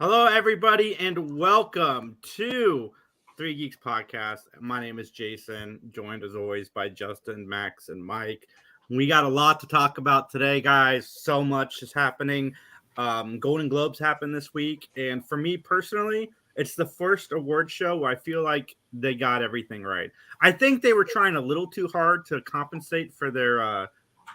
Hello, everybody, and welcome to Three Geeks Podcast. My name is Jason, joined as always by Justin, Max, and Mike. We got a lot to talk about today, guys. So much is happening. Golden Globes happened this week, and for me personally, it's the first award show where I feel like they got everything right. I think they were trying a little too hard to compensate for their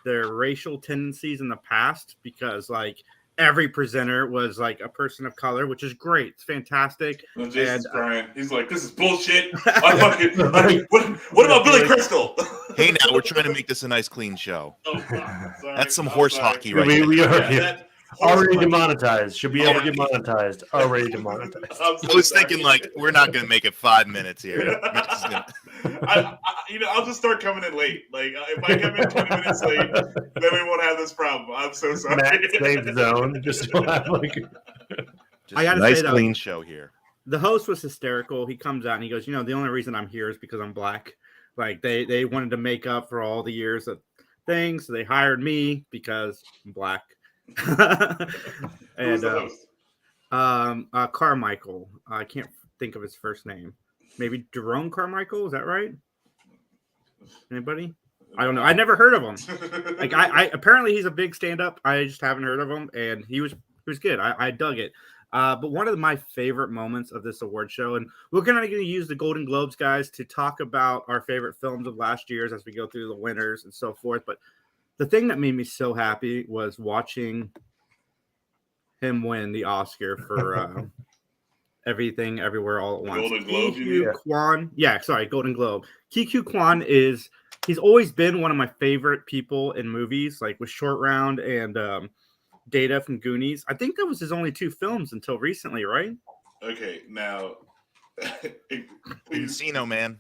racial tendencies in the past because, like, every presenter was like a person of color, which is great. It's fantastic. No, Jason's crying. He's like, "This is bullshit." What about Billy Crystal? Hey, now we're trying to make this a nice, clean show. Oh, sorry. That's some horse hockey, right? We are that already demonetized. Should be able to get monetized. Already demonetized. I was thinking, like, we're not going to make it 5 minutes here. I'll just start coming in late. Like, if I come in 20 minutes late, then we won't have this problem. I'm so sorry. Matt safe zone. Just like. I gotta nice, say, though, clean show here. the host was hysterical. He comes out and he goes, the only reason I'm here is because I'm black. Like they wanted to make up for all the years of things, so they hired me because I'm black. Who's the host? Carmichael. I can't think of his first name. Maybe Jerome Carmichael. Is that right? Anybody? I don't know. I never heard of him. Like I apparently he's a big stand-up. I just haven't heard of him, and he was good. I dug it. But one of my favorite moments of this award show, and we're going to use the Golden Globes, guys, to talk about our favorite films of last year's as we go through the winners and so forth. But the thing that made me so happy was watching him win the Oscar for Everything, Everywhere, All at Once. Golden Globe, you Ki-Kyu Kwan. Yeah, sorry, Golden Globe. Ki-Kyu Kwan he's always been one of my favorite people in movies, like with Short Round and Data from Goonies. I think that was his only two films until recently, right? Okay, now, Encino, man.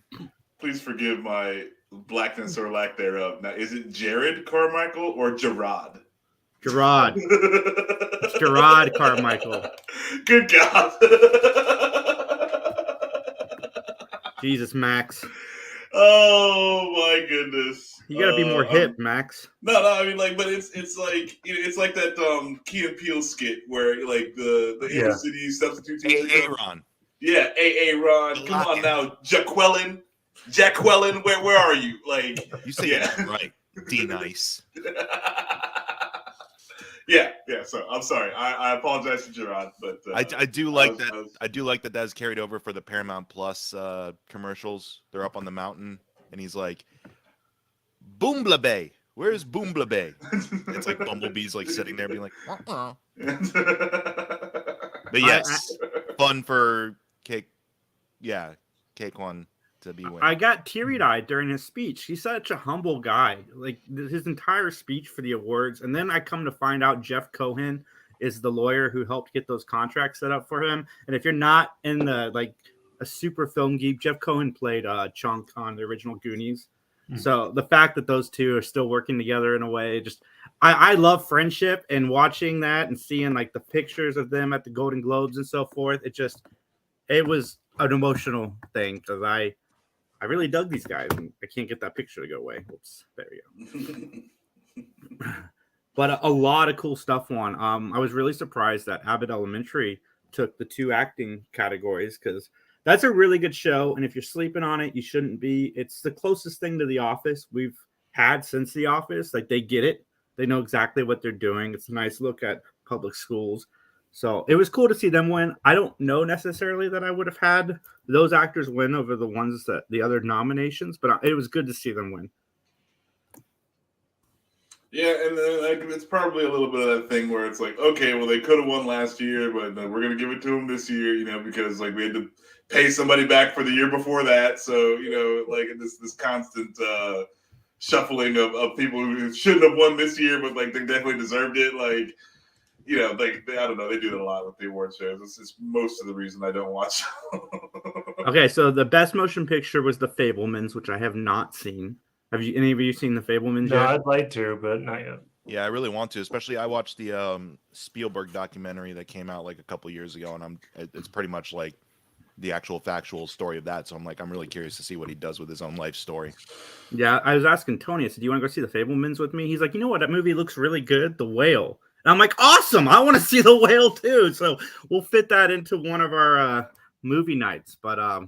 please forgive my blackness or lack thereof. Now, is it Jared Carmichael or Gerard? Gerard. It's Gerard Carmichael. Good God. Jesus, Max. Oh my goodness! You gotta be more hip, Max. No, I mean, like, but it's like that Key and Peele skit where like the inner city substitute teacher. Hey, Ron. Yeah, Ron. Come on now, Jaqueline, where are you? Like, You say that right. D-Nice. Yeah. So I'm sorry. I apologize to Gerard, but I do like that. I do like that that's carried over for the Paramount Plus commercials. They're up on the mountain, and he's like, "Boombla Bay, where's Boombla Bay?" It's like Bumblebee's like sitting there being like, "Uh-uh." But yes, fun for Cake One to be winning. I got teary-eyed during his speech. He's such a humble guy. Like his entire speech for the awards, and then I come to find out Jeff Cohen is the lawyer who helped get those contracts set up for him. And if you're not in the a super film geek, Jeff Cohen played Chunk on the original Goonies. So the fact that those two are still working together in a way, just I love friendship, and watching that and seeing like the pictures of them at the Golden Globes and so forth. It was an emotional thing because I really dug these guys, and I can't get that picture to go away. Oops, there we go. But a lot of cool stuff won. I was really surprised that Abbott Elementary took the 2 acting categories because that's a really good show. And if you're sleeping on it, you shouldn't be. It's the closest thing to The Office we've had since The Office. Like, they get it. They know exactly what they're doing. It's a nice look at public schools. So it was cool to see them win. I don't know necessarily that I would have had those actors win over the ones that the other nominations, but it was good to see them win. Yeah, and like it's probably a little bit of that thing where it's like, okay, well, they could have won last year, but we're gonna give it to them this year, because like we had to pay somebody back for the year before that, so like this constant shuffling of people who shouldn't have won this year, but like they definitely deserved it, like. I don't know. They do that a lot with the award shows. This is most of the reason I don't watch. Okay, so the best motion picture was The Fabelmans, which I have not seen. Have any of you seen The Fabelmans yet? No, I'd like to, but not yet. Yeah, I really want to. Especially, I watched the Spielberg documentary that came out like a couple years ago, and it's pretty much like the actual factual story of that. So I'm really curious to see what he does with his own life story. Yeah, I was asking Tony. I said, "Do you want to go see The Fabelmans with me?" He's like, "You know what? That movie looks really good. The Whale." And I'm like, awesome! I want to see the whale too. So we'll fit that into one of our movie nights. But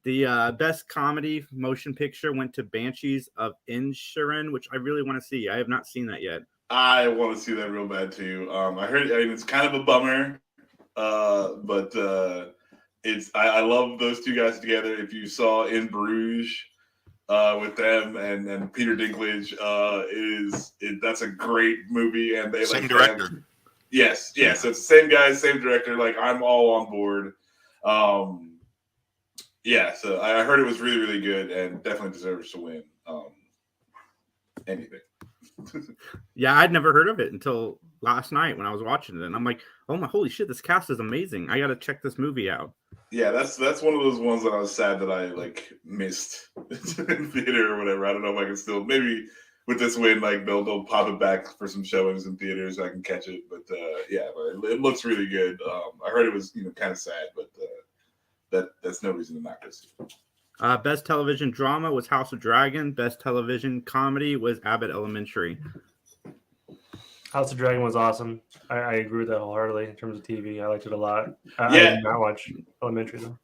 the best comedy motion picture went to Banshees of Inisherin, which I really want to see. I have not seen that yet. I want to see that real bad too. I heard. I mean, it's kind of a bummer, but it's. I love those two guys together. If you saw In Bruges with them and Peter Dinklage, that's a great movie. And they Same like director. Yes. It's the same guy, same director. Like I'm all on board. Yeah. So I heard it was really, really good and definitely deserves to win. Anything. Yeah, I'd never heard of it until last night when I was watching it, and I'm like, "Oh my, holy shit! This cast is amazing! I got to check this movie out." Yeah, that's one of those ones that I was sad that I like missed in theater or whatever. I don't know if I can still maybe with this win, like they'll pop it back for some showings in theaters so I can catch it. But yeah, it looks really good. I heard it was kind of sad, but that's no reason to not go see it. Best television drama was House of Dragon. Best television comedy was Abbott Elementary. House of Dragon was awesome. I agree with that wholeheartedly in terms of TV. I liked it a lot. I Yeah. did not watch Elementary though.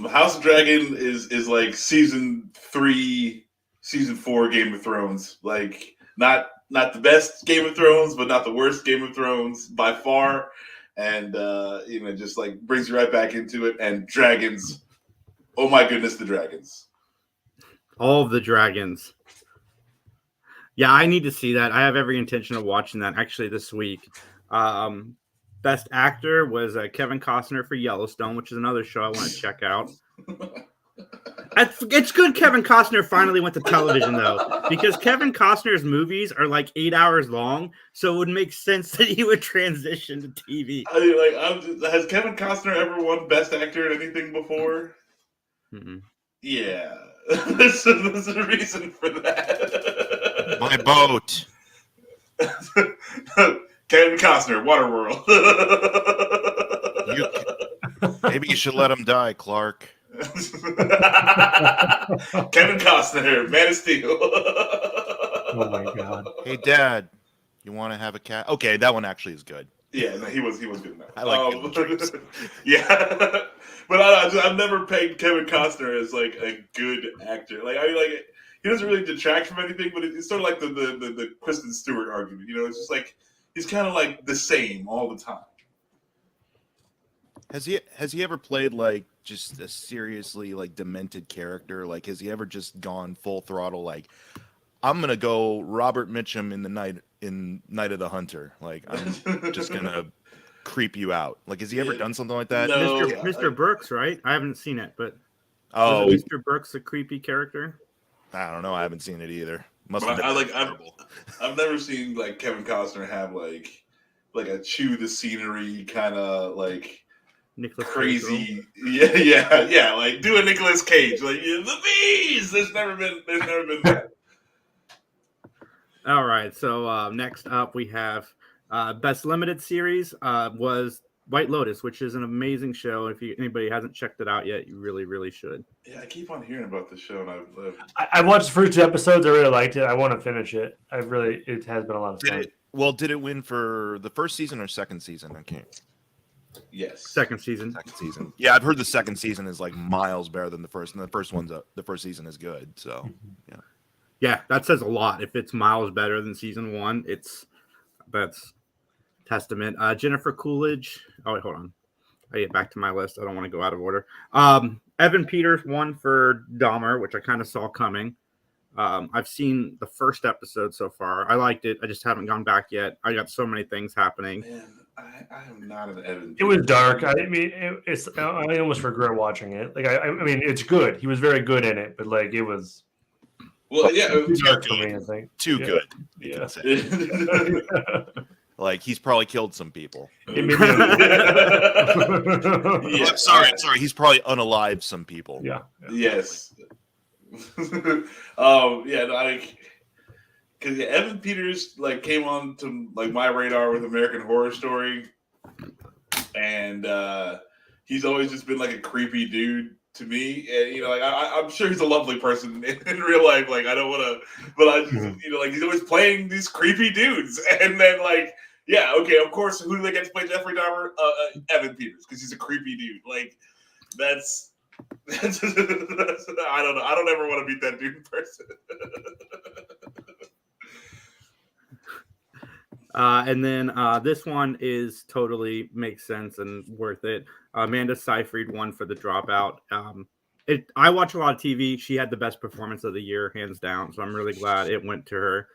House of Dragon is like season 3, season 4 Game of Thrones. Like not the best Game of Thrones, but not the worst Game of Thrones by far. And just like brings you right back into it. And dragons. Oh my goodness, the dragons. All of the dragons. Yeah, I need to see that. I have every intention of watching that actually this week. Best actor was Kevin Costner for Yellowstone, which is another show I want to check out. It's good Kevin Costner finally went to television, though, because Kevin Costner's movies are like 8 hours long, so it would make sense that he would transition to TV. I mean, has Kevin Costner ever won Best Actor in anything before? Mm-mm. Yeah. there's a reason for that. My boat. Kevin Costner, Waterworld. Maybe you should let him die, Clark. Kevin Costner, Man of Steel. Oh my god. Hey, Dad, you want to have a cat? Okay, that one actually is good. Yeah, no, he was good enough. I like Dreams. Yeah, but I've never pegged Kevin Costner as like a good actor. Like I mean, like he doesn't really detract from anything, but it's sort of like the Kristen Stewart argument. It's just like he's kind of like the same all the time. Has he ever played like just a seriously like demented character? Like has he ever just gone full throttle? Like I'm gonna go Robert Mitchum in Night of the Hunter. Like I'm just gonna creep you out. Like has he ever done something like that? No. Mr. Burks, right? I haven't seen it, but Oh, was Mr. Burks a creepy character? I don't know. I haven't seen it either. Must But have been terrible. I've never seen like Kevin Costner have like a chew the scenery kind of like Nicholas crazy. Yeah. Like do a Nicolas Cage. Like the bees. There's never been that. All right. So next up we have best limited series was White Lotus, which is an amazing show. If anybody hasn't checked it out yet, you really, really should. Yeah, I keep on hearing about this show, and I watched the first 2 episodes. I really liked it. I want to finish it. It has been a lot of fun. Did it win for the first season or second season? I can't. Yes, Second season. Second season. Yeah, I've heard the second season is like miles better than the first, and the first season is good. So, yeah. Yeah, that says a lot. If it's miles better than season 1, that's testament. Jennifer Coolidge. Oh, wait, hold on. I get back to my list. I don't want to go out of order. Evan Peters won for Dahmer, which I kind of saw coming. I've seen the first episode so far. I liked it. I just haven't gone back yet. I got so many things happening. Man, I am not an Evan. It was dark. I mean, I almost regret watching it. Like, I mean, it's good. He was very good in it, but like, it was. Well, yeah, Too dark for me, I think. Too Yeah. good. Yeah. Like he's probably killed some people. Yeah. Sorry. He's probably unalived some people. Yeah. Yes. Because Evan Peters like came on to like my radar with American Horror Story, and he's always just been like a creepy dude to me. And I'm sure he's a lovely person in real life. Like I don't want to, but I just like he's always playing these creepy dudes, and then like Yeah, okay, of course. Who do they get to play Jeffrey Dahmer? Evan Peters, because he's a creepy dude. Like, that's I don't know. I don't ever want to meet that dude in person. And then this one is totally makes sense and worth it. Amanda Seyfried won for The Dropout. I watch a lot of TV. She had the best performance of the year, hands down. So I'm really glad it went to her.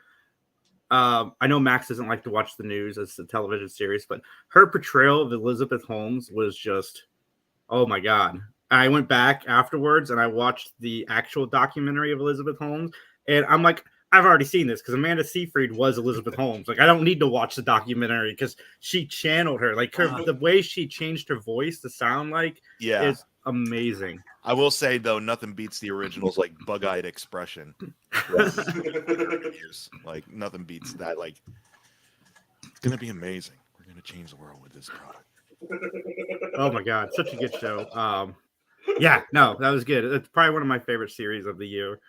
I know Max doesn't like to watch the news as a television series, but her portrayal of Elizabeth Holmes was just, oh my God. I went back afterwards and I watched the actual documentary of Elizabeth Holmes, and I'm like, I've already seen this because Amanda Seyfried was Elizabeth Holmes. Like, I don't need to watch the documentary because she channeled her. Like, the way she changed her voice to sound like is amazing. I will say, though, nothing beats the original's, like, bug-eyed expression. Like, nothing beats that. Like, it's going to be amazing. We're going to change the world with this product. Oh, my God. Such a good show. Yeah, no, that was good. It's probably one of my favorite series of the year.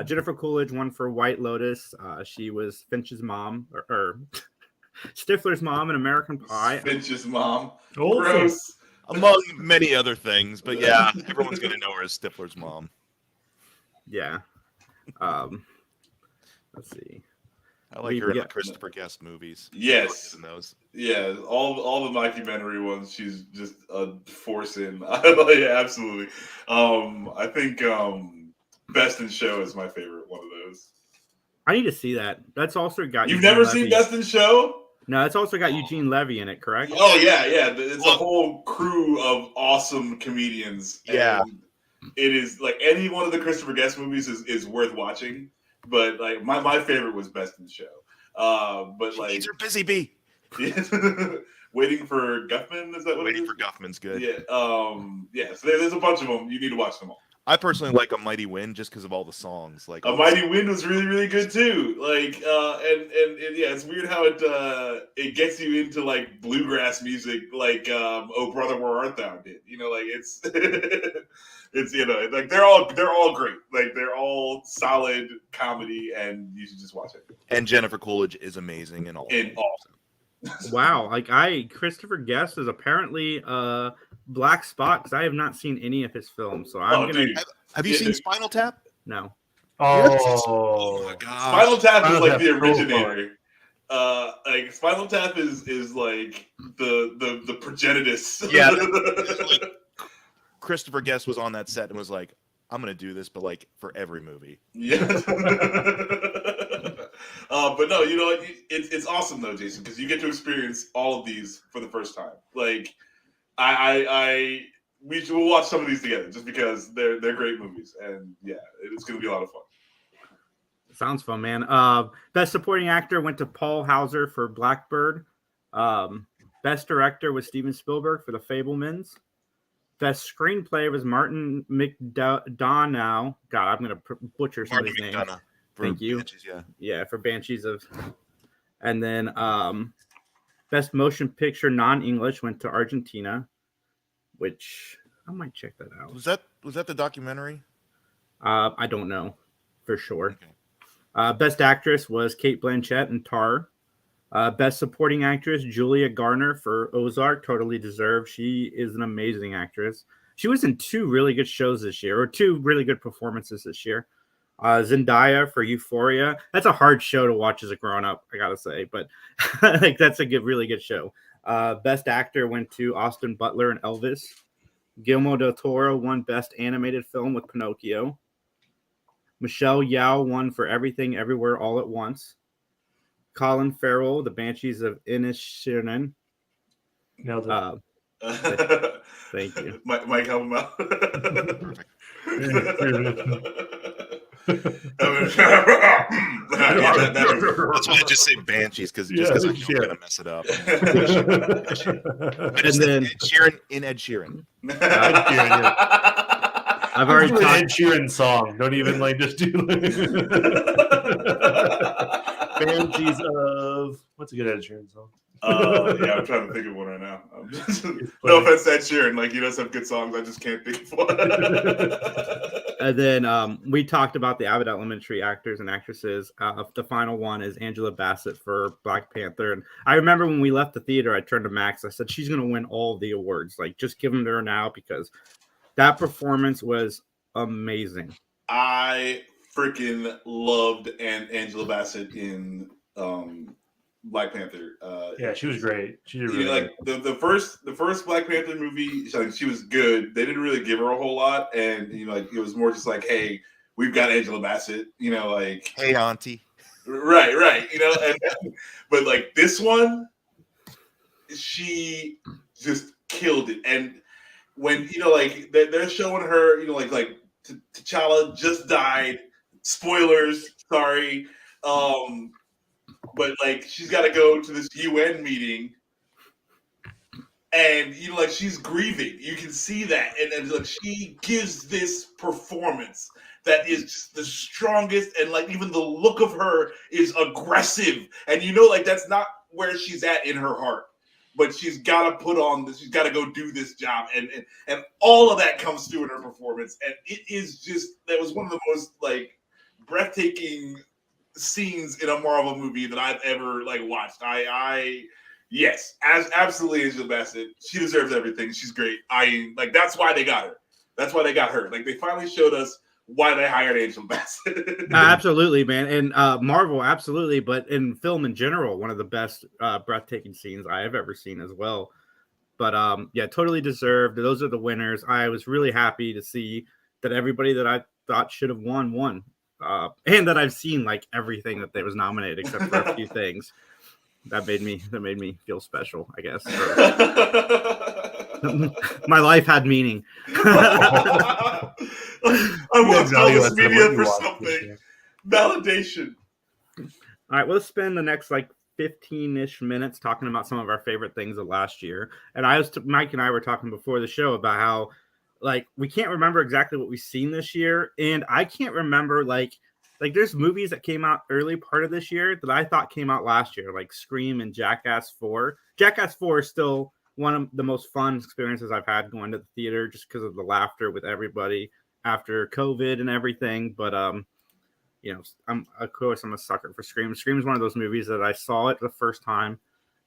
Jennifer Coolidge won for White Lotus. She was Finch's mom, or Stifler's mom in American Pie. Finch's mom. Oh, Gross. Among many other things, but yeah, everyone's going to know her as Stifler's mom. Yeah. Let's see. I like her in the Christopher Guest movies. Yes. In those. Yeah, all the mockumentary ones, she's just a force in. Yeah, absolutely. I think Best in Show is my favorite one of those. I need to see that. That's also got. You've never seen Best in Show? No, it's also got Eugene Levy in it, correct? Oh yeah. It's a whole crew of awesome comedians. Yeah. It is like any one of the Christopher Guest movies is worth watching. But like my favorite was Best in Show. But like She's her busy bee. Waiting for Guffman, is that what Waiting for Guffman's good. Yeah. Yeah. So there's a bunch of them. You need to watch them all. I personally like A Mighty Wind just because of all the songs. Like A Mighty Wind was really, really good too. Like, and yeah, it's weird how it gets you into like bluegrass music, like "Oh Brother, Where Art Thou" did. You know, like it's it's like they're all great. Like they're all solid comedy, and you should just watch it. And Jennifer Coolidge is amazing in all. Wow, like Christopher Guest is apparently black spot because I have not seen any of his films. So I'm gonna. Have you seen Spinal Tap? No. Oh my God! Spinal Tap is like the originator. Like Spinal Tap is like the progenitus. Yeah. Like, Christopher Guest was on that set and was like, "I'm gonna do this, but like for every movie." Yeah. But no, you know what? It's awesome though, Jason, because you get to experience all of these for the first time. Like, we'll watch some of these together just because they're great movies, and yeah, it's going to be a lot of fun. Sounds fun, man. Best Supporting Actor went to Paul Hauser for Blackbird. Best Director was Steven Spielberg for The Fabelmans. Best Screenplay was Martin McDonough. God, I'm going to butcher some of these names. Thank you. Banshees, yeah, for Banshees of. And then Best Motion Picture Non-English went to Argentina, which I might check that out. Was that the documentary? I don't know for sure. Okay. Best Actress was Cate Blanchett in Tar. Best Supporting Actress Julia Garner for Ozark, totally deserved. She is an amazing actress. She was in 2 really good shows this year, or 2 really good performances this year. Zendaya for Euphoria. That's a hard show to watch as a grown-up, I gotta say, but like that's a really good show. Best Actor went to Austin Butler and Elvis. Guillermo del Toro won Best Animated Film with Pinocchio. Michelle Yeoh won for Everything Everywhere All at Once. Colin Farrell, The Banshees of Inisherin. Nailed it. Thank you. Mike, help him out. That's why I just say Banshees because I'm gonna mess it up. And then Ed Sheeran in Ed Sheeran. I've already talked Ed Sheeran song. Don't even just do Banshees of what's a good Ed Sheeran song? Yeah, I'm trying to think of one right now. No offense, Ed Sheeran. Like, he does have good songs. I just can't think of one. And then we talked about the Abbott Elementary actors and actresses. The final one is Angela Bassett for Black Panther. And I remember when we left the theater, I turned to Max. I said, she's going to win all the awards. Like, just give them to her now, because that performance was amazing. I freaking loved Angela Bassett in Black Panther. Yeah, she was great. She did really like the first Black Panther movie. She was good. They didn't really give her a whole lot, and like it was more just like, hey, we've got Angela Bassett. Like, hey, auntie. Right. But like this one, she just killed it. And when like they're showing her, like T'Challa just died. Spoilers, sorry. But like she's got to go to this UN meeting, and like she's grieving. You can see that, and like she gives this performance that is just the strongest, and like even the look of her is aggressive, and like that's not where she's at in her heart. But she's got to put on this. She's got to go do this job, and all of that comes through in her performance. And it is that was one of the most like breathtaking scenes in a Marvel movie that I've ever like watched. Yes, absolutely Angela Bassett. She deserves everything. She's great. That's why they got her. That's why they got her. Like, they finally showed us why they hired Angela Bassett. Absolutely, man. And Marvel, absolutely. But in film in general, one of the best breathtaking scenes I have ever seen as well. But yeah, totally deserved. Those are the winners. I was really happy to see that everybody that I thought should have won. And that I've seen like everything that they was nominated except for a few things. That made me feel special, I guess. My life had meaning. I watched all this media for something. Validation. All right, let's spend the next like 15-ish minutes talking about some of our favorite things of last year. And Mike and I were talking before the show about how like we can't remember exactly what we've seen this year, and I can't remember like there's movies that came out early part of this year that I thought came out last year, like Scream and Jackass 4. Jackass 4 is still one of the most fun experiences I've had going to the theater, just because of the laughter with everybody after COVID and everything. But I'm a sucker for Scream. Scream is one of those movies that I saw it the first time,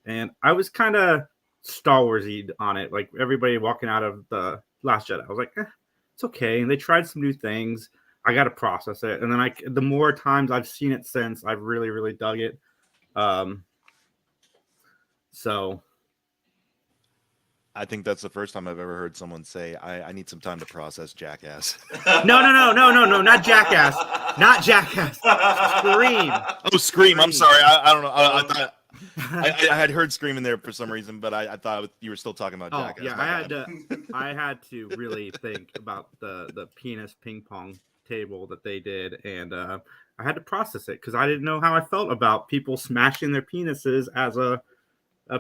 and I was kind of Star Wars-y on it. Like everybody walking out of the Last Jedi, I was like, it's okay. And they tried some new things. I got to process it. And then the more times I've seen it since, I've really, really dug it. So I think that's the first time I've ever heard someone say, I need some time to process Jackass. No, not Jackass. Not Jackass. Scream. Oh, Scream. I'm sorry. I don't know. I thought I had heard Scream in there for some reason, but I thought you were still talking about Jackass. Yeah, I had to really think about the penis ping pong table that they did, and I had to process it because I didn't know how I felt about people smashing their penises as a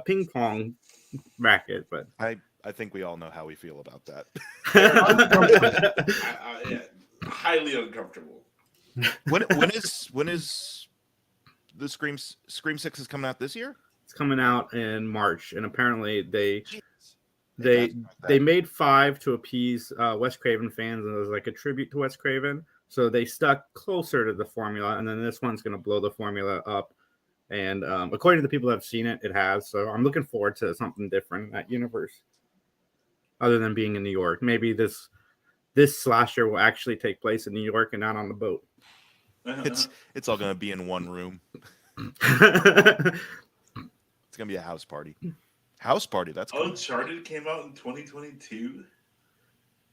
ping pong racket. But I think we all know how we feel about that. Yeah, highly uncomfortable. When is the Scream 6 is coming out this year? It's coming out in March, and apparently they made 5 to appease Wes Craven fans, and it was like a tribute to Wes Craven. So they stuck closer to the formula, and then this one's going to blow the formula up. And according to the people that have seen it, it has. So I'm looking forward to something different in that universe, other than being in New York. Maybe this slasher will actually take place in New York and not on the boat. It's all going to be in one room. It's going to be a house party. House party. That's cool. Uncharted came out in 2022.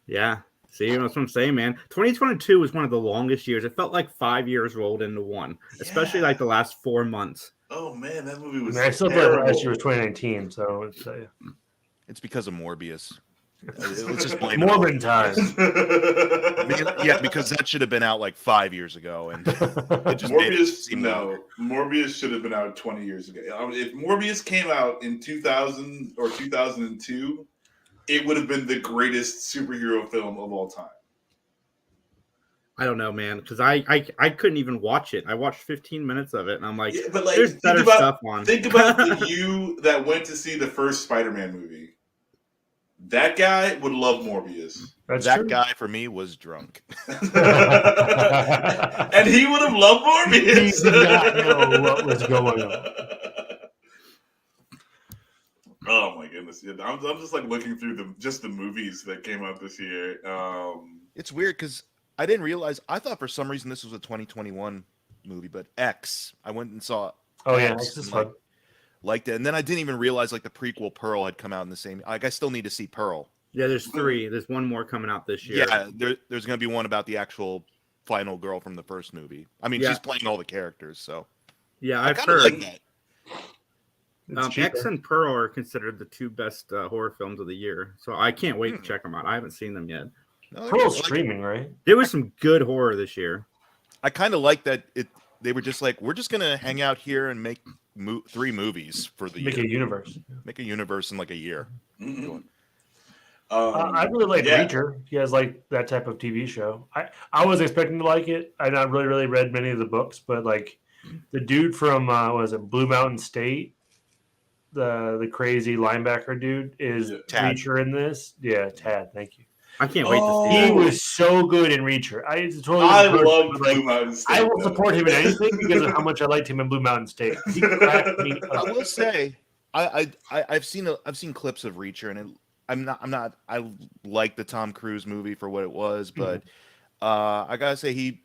Yeah. See, that's what I'm saying, man. 2022 was one of the longest years. It felt like 5 years rolled into one, especially like the last 4 months. Oh man, that movie was. I still thought last year was 2019, so it's because of Morbius. Let's just blame Morbid time. Yeah, because that should have been out like 5 years ago, and it just Morbius should have been out 20 years ago. If Morbius came out in 2000 or 2002, it would have been the greatest superhero film of all time. I don't know, man, because I couldn't even watch it. I watched 15 minutes of it, and I'm like, Yeah, but like, there's better stuff on. Think about you that went to see the first Spider-Man movie. That guy would love Morbius. That's that true. guy for me was drunk. And he would have loved Morbius. He did not know what was going on. Oh my goodness! Yeah, I'm just like looking through the movies that came out this year. It's weird because I didn't realize. I thought for some reason this was a 2021 movie, but X. I went and saw. Oh yeah, X this is and, fun. liked it, and then I didn't even realize like the prequel Pearl had come out in the same. Like I still need to see Pearl. Yeah, there's 3. There's one more coming out this year. Yeah, there's going to be one about the actual final girl from the first movie. I mean, she's playing all the characters, so Yeah, I I've kind of heard. like that. X and Pearl are considered the 2 best horror films of the year, so I can't wait to check them out. I haven't seen them yet. No, Pearl's like, streaming, right? There was some good horror this year. I kind of like that. They were just like, we're just going to hang out here and make 3 movies for the Make year. a universe. Make a universe in like a year. mm-hmm. I really like Reacher. He has like that type of TV show. I was expecting to like it. I not really read many of the books, but like the dude from what was it, Blue Mountain State, the crazy linebacker dude is Tad. Reacher in this. Yeah, Tad. Thank you. I can't wait to see He it. was so good in Reacher. I love like, Blue Mountain State. I will support him in anything because of how much I liked him in Blue Mountain State. He cracked me I up. will say, I've seen clips of Reacher, and I like the Tom Cruise movie for what it was, but I gotta say he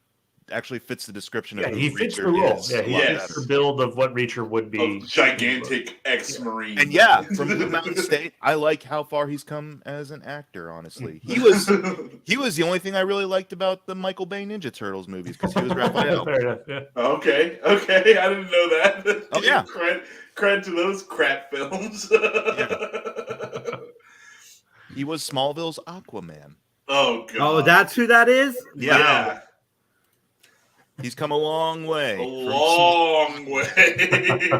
actually fits the description of who he fits Reacher the role. is. Yeah, he fits the build of what Reacher would be. Gigantic ex-Marine. And yeah, from Blue Mountain State, I like how far he's come as an actor. Honestly, he was the only thing I really liked about the Michael Bay Ninja Turtles movies because he was Raphael. Fair enough. Yeah. Okay, I didn't know that. Oh yeah, credit to those crap films. He was Smallville's Aquaman. Oh god. Oh, that's who that is? Yeah. He's come a long way. A long way.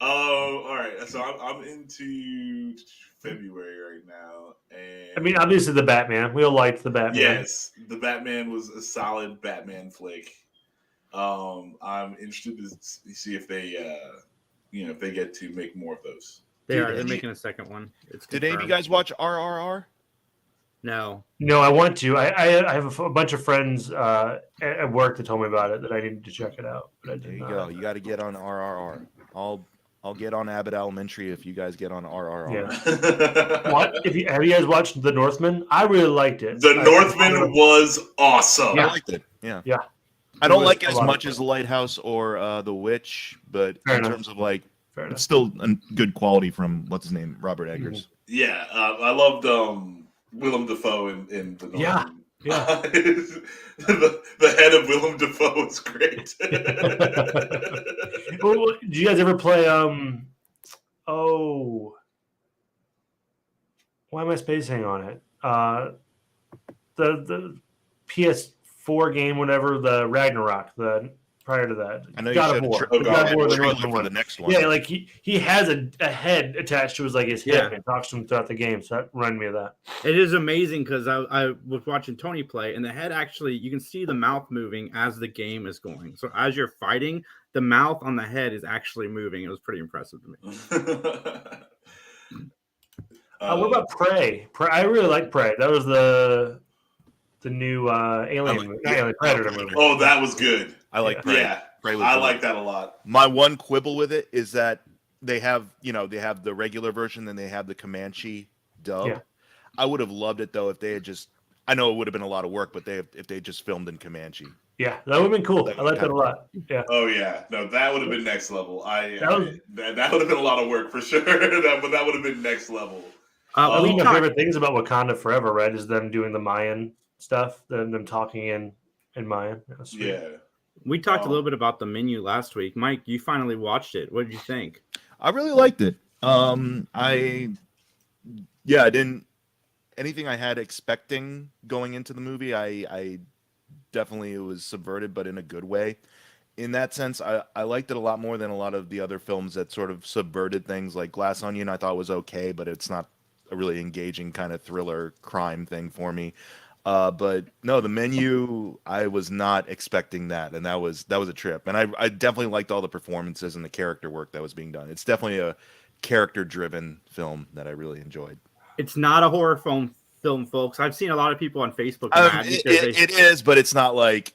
All right. So I'm into February right now, and I mean, obviously the Batman. We all liked the Batman. yes, the Batman was a solid Batman flick. I'm interested to see if they, if they get to make more of those. They're making a second one. Did any of you guys watch RRR? No. No, I want to. I have a bunch of friends at work that told me about it that I needed to check it out. But I did There you not. go. You got to get on RRR. I'll get on Abbott Elementary if you guys get on RRR. Yeah. What? Have you guys watched The Northman? I really liked it. The Northman was awesome. I liked it. Yeah. Yeah. I don't like it as much as The Lighthouse or The Witch, but Fair in enough. terms of like, Fair it's enough. still a good quality from what's his name, Robert Eggers. Yeah, I loved Willem Dafoe in the Northman. Yeah. the head of Willem Dafoe is great. Well, do you guys ever play? Why am I spacing on it? The PS4 game, whatever, the Ragnarok. The prior to that, I know you God showed of War. a God of War, the trailer Northman for one. the next one. Yeah, like he has a head attached to his his Yeah. hip and talks to him throughout the game. So that reminded me of that. It is amazing because I was watching Tony play, and the head actually, you can see the mouth moving as the game is going. So as you're fighting, the mouth on the head is actually moving. It was pretty impressive to me. What about Prey? I really like Prey. That was the new Alien movie, not Alien Predator movie. Oh, that was good. I like Prey. Yeah, Prey was I good. like that a lot. My one quibble with it is that they have the regular version, then they have the Comanche dub. Yeah. I would have loved it though if they had just. I know it would have been a lot of work, but if they just filmed in Comanche. Yeah, that would have been cool. I like that a lot. Yeah. Oh yeah, no, that would have been next level. That was- that would have been a lot of work for sure. But that would have been next level. I We think my talked- favorite things about Wakanda Forever, right, is them doing the Mayan stuff, them talking in Mayan. That was sweet. Yeah. We talked a little bit about the menu last week. Mike, you finally watched it. What did you think? I really liked it. I didn't anything I had expecting going into the movie. I definitely, it was subverted, but in a good way. In that sense, I liked it a lot more than a lot of the other films that sort of subverted things. Like Glass Onion, I thought was okay, but it's not a really engaging kind of thriller crime thing for me. But no, the menu, I was not expecting that, and that was a trip. And I definitely liked all the performances and the character work that was being done. It's definitely a character-driven film that I really enjoyed. It's not a horror film, folks. I've seen a lot of people on Facebook mad because it is, but it's not like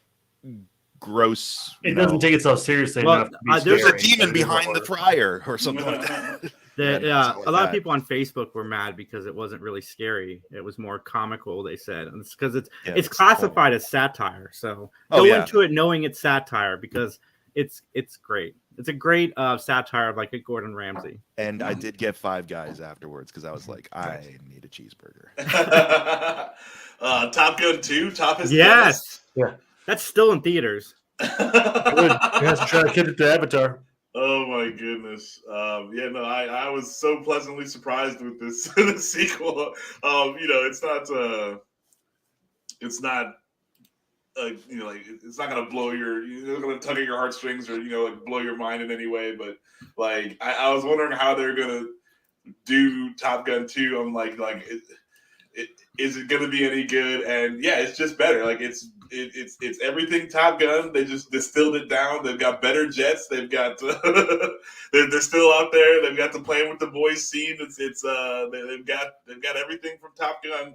gross. It doesn't take itself seriously enough. There's a demon behind the fryer or something like that. A lot of people on Facebook were mad because it wasn't really scary. It was more comical, they said. And it's because it's classified as satire. So go into it knowing it's satire because it's great. It's a great satire of like a Gordon Ramsay. And I did get Five Guys afterwards because I was like, I need a cheeseburger. Top Gun 2, Yes. Yeah. That's still in theaters. You have to try to get it to Avatar. Oh my goodness! I was so pleasantly surprised with this sequel. It's not it's not gonna blow it's gonna tug at your heartstrings or like blow your mind in any way. But like I was wondering how they're gonna do Top Gun 2. I'm like is it gonna be any good? And yeah, it's just better. Like it's everything Top Gun. They just distilled it down. They've got better jets. They've got they're still out there. They've got the playing with the boys scene. They've got everything from Top Gun,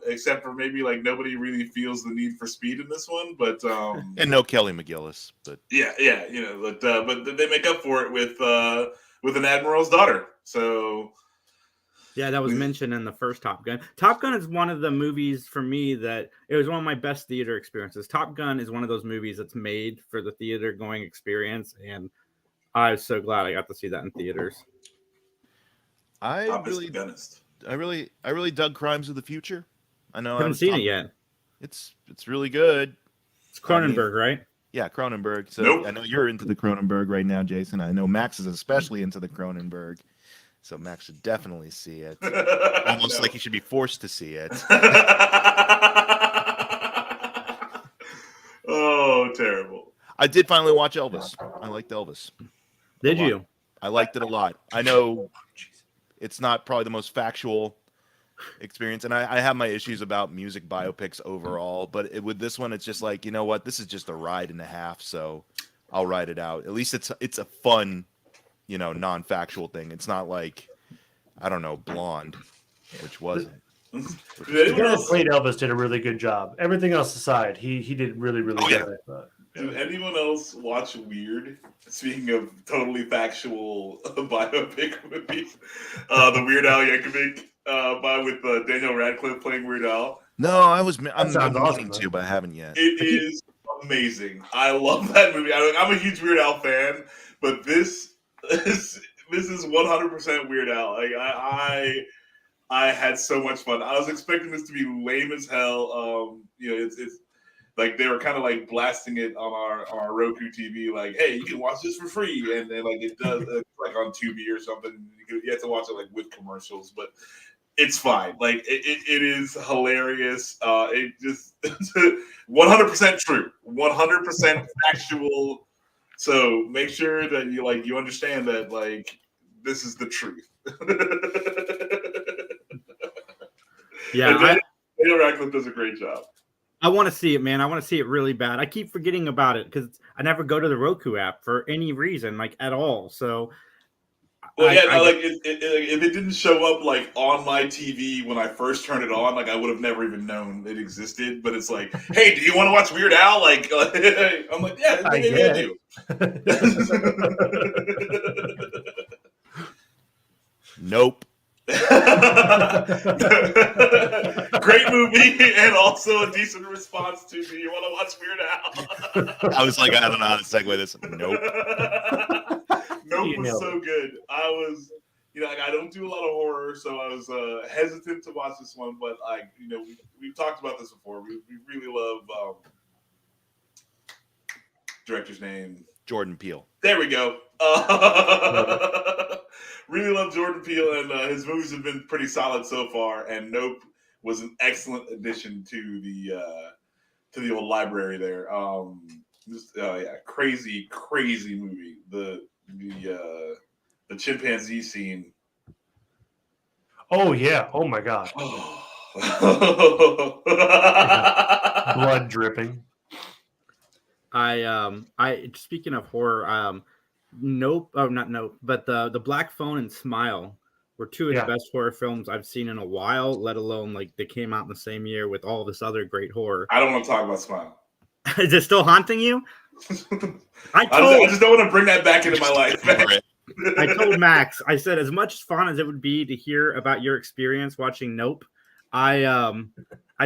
except for maybe like nobody really feels the need for speed in this one. But and no Kelly McGillis. But but they make up for it with an admiral's daughter. So. Yeah, that was mentioned in the first Top Gun. Top Gun is one of the movies for me that it was one of my best theater experiences. Top Gun is one of those movies that's made for the theater going experience, and I was so glad I got to see that in theaters. I really dug Crimes of the Future. I know I haven't seen it yet. It's really good. It's Cronenberg, right? Yeah, Cronenberg. So nope. I know you're into the Cronenberg right now, Jason. I know Max is especially into the Cronenberg. So Max should definitely see it. Almost like he should be forced to see it. Oh, terrible. I did finally watch Elvis. I liked Elvis. Did you? I liked it a lot. I know it's not probably the most factual experience, and I have my issues about music biopics overall, but with this one, it's just like, you know what? This is just a ride and a half, so I'll ride it out. At least it's a fun, non-factual thing. It's not like, I don't know, Blonde, which wasn't. The guy that played Elvis did a really good job. Everything else aside, he did really, really good. Yeah. Did anyone else watch Weird? Speaking of totally factual biopic movies, the Weird Al Yankovic with Daniel Radcliffe playing Weird Al. No, I'm meaning to, but I haven't yet. It is amazing. I love that movie. I'm a huge Weird Al fan, but this is 100% Weird Al. Like I had so much fun. I was expecting this to be lame as hell. It's like they were kind of like blasting it on our Roku TV, like, hey, you can watch this for free, and then like it does like on Tubi or something. You have to watch it like with commercials, but it's fine. Like it is hilarious. It just 100% true, 100% factual. So make sure that you understand that like this is the truth. Yeah, Daniel Radcliffe does a great job. I want to see it, man. I want to see it really bad. I keep forgetting about it because I never go to the Roku app for any reason, like at all. So, if it didn't show up like on my TV when I first turned it on, like I would have never even known it existed. But it's like, hey, do you want to watch Weird Al? Like, I'm like, yeah, maybe I do. Nope. Great movie and also a decent response to do you want to watch Weird Al? I was like, I don't know how to segue this. Nope. Nope was so good. I was, I don't do a lot of horror, so I was hesitant to watch this one, but we've talked about this before. We really love director's name. Jordan Peele. There we go. Really love Jordan Peele, and his movies have been pretty solid so far. And Nope was an excellent addition to the old library there. Crazy movie. The chimpanzee scene. Oh yeah! Oh my god! Blood dripping. I speaking of horror, Nope. Oh, not Nope, but the Black Phone and Smile were two of the best horror films I've seen in a while. Let alone like they came out in the same year with all this other great horror. I don't want to talk about Smile. Is it still haunting you? I just don't want to bring that back into my life. I told Max, I said, as much fun as it would be to hear about your experience watching Nope, I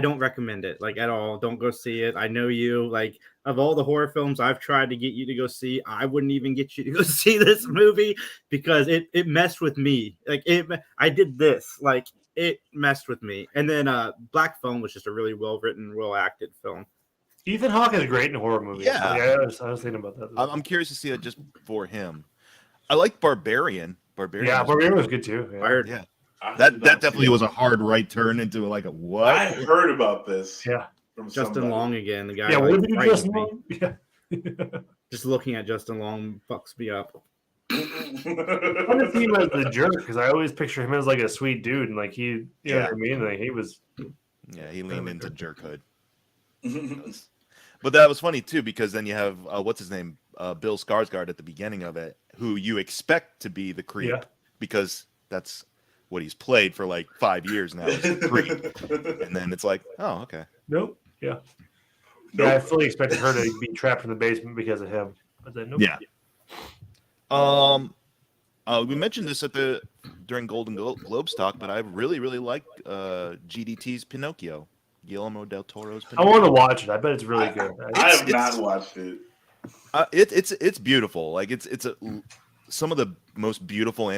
don't recommend it like at all. Don't go see it. I know you. Like, of all the horror films I've tried to get you to go see, I wouldn't even get you to go see this movie because it messed with me. Like I did this. Like it messed with me. And then Black Phone was just a really well written, well acted film. Ethan Hawke is great in horror movies. Yeah, I was thinking about that. I'm curious to see it just for him. I like Barbarian. Barbarian was good too. Yeah. That definitely was a hard right turn into like a what? I heard about this. Yeah. From Justin somebody. Long again. The guy. Yeah, like, what did you Justin Long? Yeah. Just looking at Justin Long fucks me up. I want to see him as the jerk because I always picture him as like a sweet dude and like he, you know what I mean? Like he was. Yeah, he leaned into jerkhood. But that was funny too because then you have what's his name, Bill Skarsgård at the beginning of it, who you expect to be the creep because that's what he's played for like 5 years now. Is the creep, and then it's like, oh, okay. Nope. Yeah. Yeah, I fully expected her to be trapped in the basement because of him. But then, nope. Yeah. We mentioned this during Golden Globes talk, but I really, really like GDT's Pinocchio, Guillermo del Toro's Pinocchio. I want to watch it. I bet it's really good. I have not watched it. It's beautiful. Like it's some of the most beautiful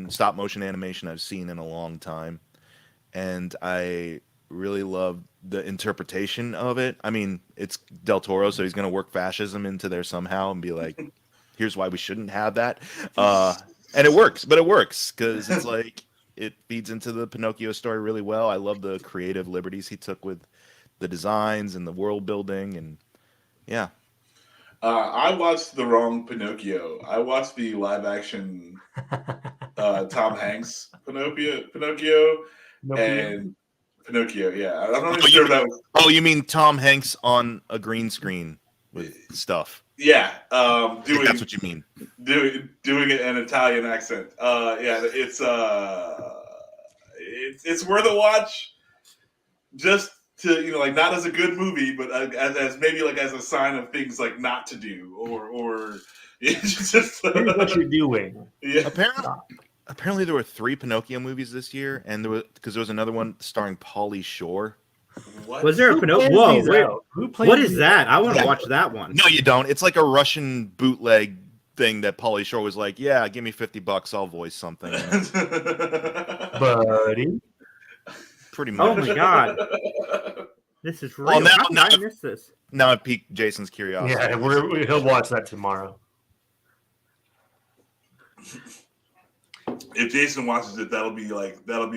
stop motion animation I've seen in a long time, and I really love the interpretation of it. I mean, it's Del Toro, so he's going to work fascism into there somehow and be like, here's why we shouldn't have that. And it works, but it works because it's like it feeds into the Pinocchio story really well. I love the creative liberties he took with the designs and the world building, and yeah. I watched the wrong Pinocchio. I watched the live action Tom Hanks Pinocchio. And Pinocchio, yeah. I'm not even sure if that was. Oh, you mean Tom Hanks on a green screen with stuff? Yeah, that's what you mean. Doing an Italian accent. Yeah, it's worth a watch. Just to like not as a good movie, but as maybe like as a sign of things like not to do or it's just here's what you're doing. Yeah. Apparently there were 3 Pinocchio movies this year, and there was another one starring Pauly Shore. What? Was there a Pinocchio? Whoa, what is that? I want to watch that one. No, you don't. It's like a Russian bootleg thing that Pauly Shore was like, yeah, give me $50, I'll voice something. Buddy. Pretty much. Oh my god. This is real. How did I miss this? Now it piqued Jason's curiosity. Yeah, he'll watch that tomorrow. If Jason watches it, that'll be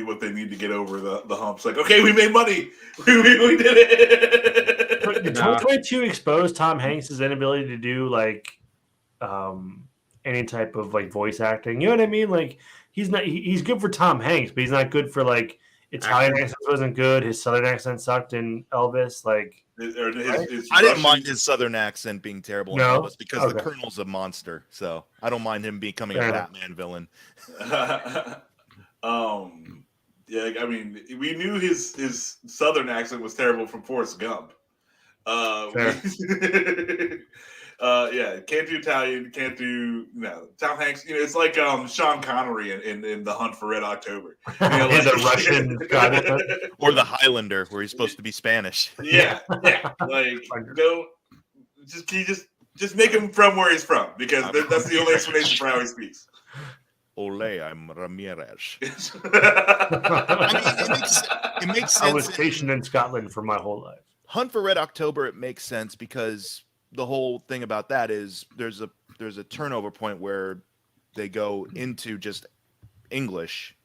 what they need to get over the hump. It's like, okay, we made money. We did it. Did 2022 expose Tom Hanks' inability to do like any type of like voice acting? You know what I mean? Like he's good for Tom Hanks, but he's not good for like Italian accent wasn't good. His Southern accent sucked in Elvis. Like I didn't mind his Southern accent being terrible in Elvis because the Colonel's a monster. So I don't mind him becoming a Batman villain. Yeah, I mean, we knew his Southern accent was terrible from Forrest Gump. Yeah, can't do Italian, can't do Tom Hanks. It's like Sean Connery in The Hunt for Red October. He's a Russian guy, or the Highlander, where he's supposed to be Spanish. Yeah. Like just make him from where he's from because that's the only explanation for how he speaks. Ole, I'm Ramirez. I mean, it makes sense. I was stationed in Scotland for my whole life. Hunt for Red October, it makes sense because the whole thing about that is there's a turnover point where they go into just English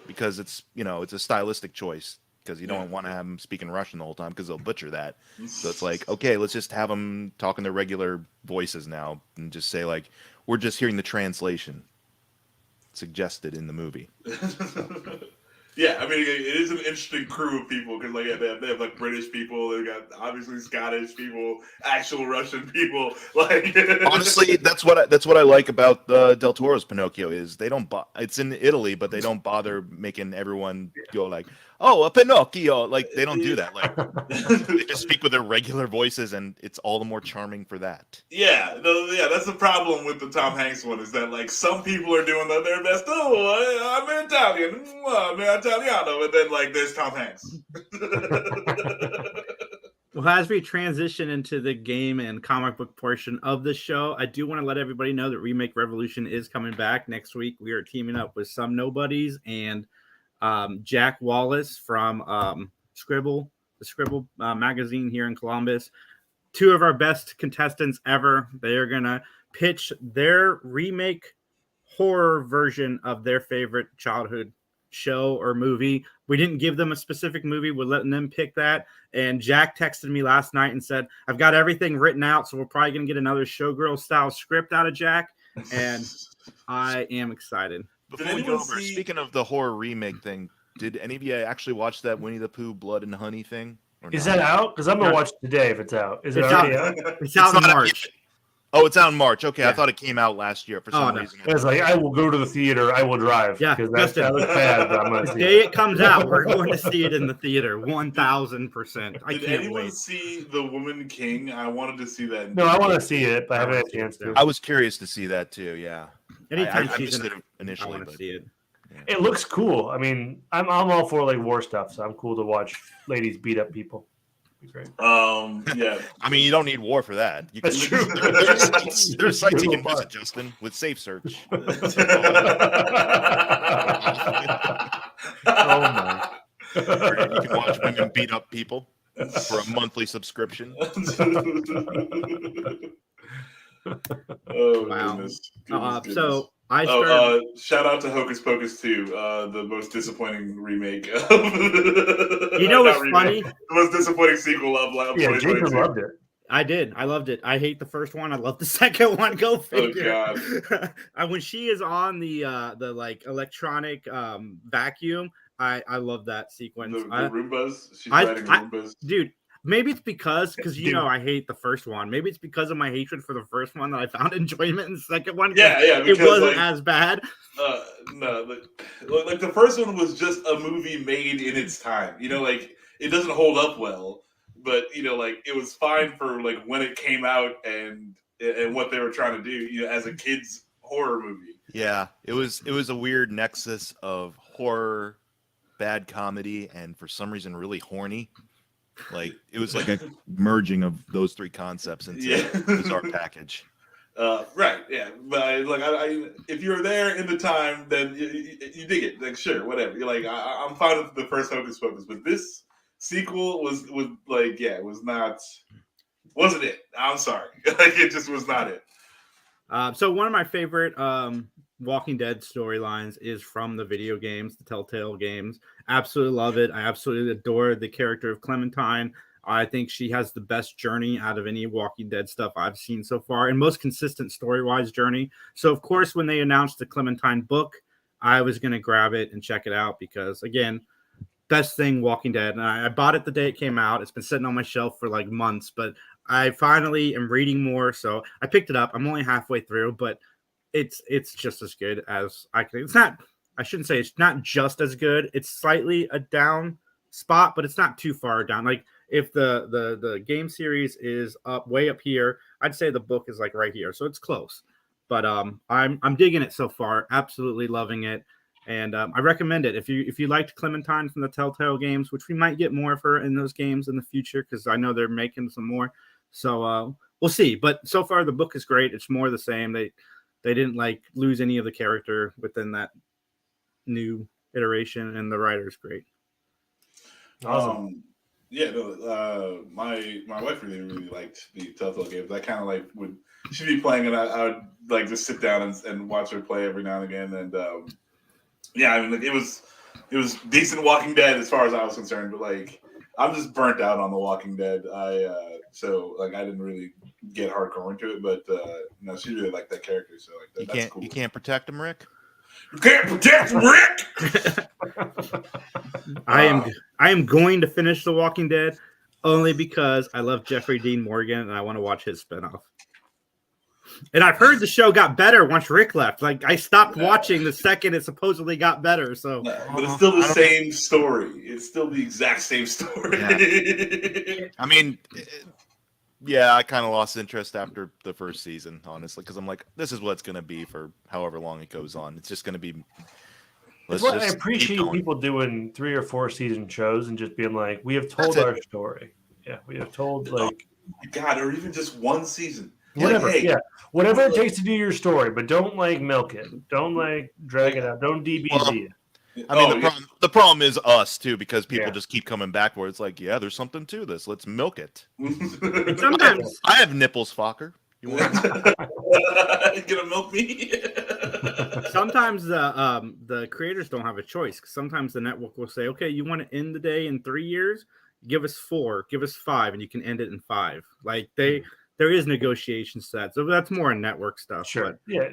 because it's a stylistic choice because you don't want to have them speaking Russian the whole time because they'll butcher that. So it's like, okay, let's just have them talking their regular voices now and just say like, we're just hearing the translation suggested in the movie. So. Yeah, I mean, it is an interesting crew of people because, like, yeah, they have like British people, they got obviously Scottish people, actual Russian people. Like, honestly, that's what I like about Del Toro's Pinocchio is they don't. It's in Italy, but they don't bother making everyone go like, "Oh, a Pinocchio!" Like they don't do that. Like they just speak with their regular voices, and it's all the more charming for that. yeah, that's the problem with the Tom Hanks one is that like some people are doing their best. Oh, I'm Italian, I'm Italiano, and then like there's Tom Hanks. Well, as we transition into the game and comic book portion of the show, I do want to let everybody know that Remake Revolution is coming back next week. We are teaming up with Some Nobodies and Jack Wallace from Scribble, the Scribble magazine here in Columbus. Two of our best contestants ever. They are going to pitch their remake horror version of their favorite childhood show or movie. We didn't give them a specific movie. We're letting them pick that. And Jack texted me last night and said, I've got everything written out, so we're probably going to get another Showgirl style script out of Jack. And I am excited. Before we go over, speaking of the horror remake thing, did any of you actually watch that Winnie the Pooh Blood and Honey thing? Is that out? Because I'm going to watch it today if it's out. Is it already out? It's out in March. Oh, it's out in March. Okay, yeah. I thought it came out last year for some reason. It's like, I will go to the theater. I will drive. Yeah, because that looks bad. But I'm going to see the day it comes out, we're going to see it in the theater. 1,000%. Did anyone see The Woman King? I wanted to see that. No, I want to see it, but I haven't had a chance to. I was curious to see that too. Yeah. Anytime I missed it initially, I want to see it. Yeah. It looks cool. I mean, I'm all for like war stuff, so I'm cool to watch ladies beat up people. Great. Yeah. I mean, you don't need war for that. You can, That's true. There's sites you can visit, Justin, with Safe Search. Oh my! You can watch women beat up people for a monthly subscription. Oh wow! Goodness. So I started... shout out to Hocus Pocus 2, the most disappointing remake. You know what's funny? The most disappointing sequel of Yeah, Jason loved it. I did. I loved it. I hate the first one. I love the second one. Go figure. Oh God! When she is on the like electronic vacuum, I love that sequence. The Roombas. She's riding Roombas. Dude. Maybe it's because you know I hate the first one. Maybe it's because of my hatred for the first one that I found enjoyment in the second one. Yeah, it wasn't as bad. No, like the first one was just a movie made in its time. You know, like it doesn't hold up well, but you know, like it was fine for like when it came out and what they were trying to do. You know, as a kids horror movie. Yeah, it was a weird nexus of horror, bad comedy, and for some reason really horny. Like it was like a merging of those three concepts into a bizarre package. Right, yeah, but I if you're there in the time, then you dig it. Like, sure, whatever. You're like, I'm fine with the first Hocus Pocus, but this sequel was like, yeah, it wasn't it. I'm sorry, like it just was not it. So one of my favorite Walking Dead storylines is from the video games, the Telltale games. Absolutely love it. I absolutely adore the character of Clementine. I think she has the best journey out of any Walking Dead stuff I've seen so far, and most consistent story-wise journey. So, of course, when they announced the Clementine book, I was going to grab it and check it out because, again, best thing Walking Dead. And I bought it the day it came out. It's been sitting on my shelf for like months, but I finally am reading more, so I picked it up. I'm only halfway through, but it's just as good as I can. It's not. I shouldn't say it's not just as good. It's slightly a down spot, but it's not too far down. Like if the game series is way up here, I'd say the book is like right here, so it's close. But I'm digging it so far. Absolutely loving it, and I recommend it if you liked Clementine from the Telltale games, which we might get more of her in those games in the future because I know they're making some more. So we'll see. But so far the book is great. It's more the same. They didn't like lose any of the character within that new iteration, and the writer's great. Awesome. Yeah, no, my wife really liked the Telltale games. I kind of like she'd be playing, and I would like just sit down and watch her play every now and again. And yeah, I mean, like, it was decent Walking Dead as far as I was concerned, but like I'm just burnt out on the Walking Dead. So like I didn't really get hardcore into it, but no, she really liked that character. So like that's cool. You can't protect him, Rick. You can't protect Rick. I am going to finish The Walking Dead only because I love Jeffrey Dean Morgan and I want to watch his spinoff. And I've heard the show got better once Rick left. Like, I stopped watching the second it supposedly got better. So, but it's still the same story. It's still the exact same story. Yeah. I mean, yeah, I kind of lost interest after the first season, honestly, because I'm like, this is what it's going to be for however long it goes on. It's just going to be. I appreciate people doing 3 or 4 season shows and just being like, we have told our story. Yeah, we have told, like. Oh my God, or even just one season. Whatever, like, hey, yeah. Whatever it takes to do your story, but don't, like, milk it. Don't, like, drag it out. Don't DBZ it. I mean, the problem is us, too, because people just keep coming back where it's like, yeah, there's something to this. Let's milk it. Sometimes I have nipples, Fokker. You want you gonna milk me? Sometimes the creators don't have a choice. Sometimes the network will say, okay, you want to end the day in 3 years? Give us 4, give us 5, and you can end it in 5. Like, there is negotiations to that. So that's more network stuff. Sure. But, yeah.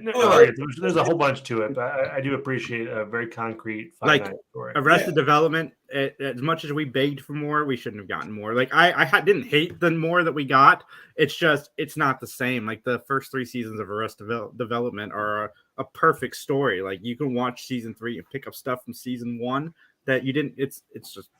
There's a whole bunch to it, but I do appreciate a very concrete finite story. Arrested Development, as much as we begged for more, we shouldn't have gotten more. Like, I didn't hate the more that we got. It's just, it's not the same. Like, the first 3 seasons of Arrested Development are a perfect story. Like, you can watch season 3 and pick up stuff from season 1 that you didn't. It's just,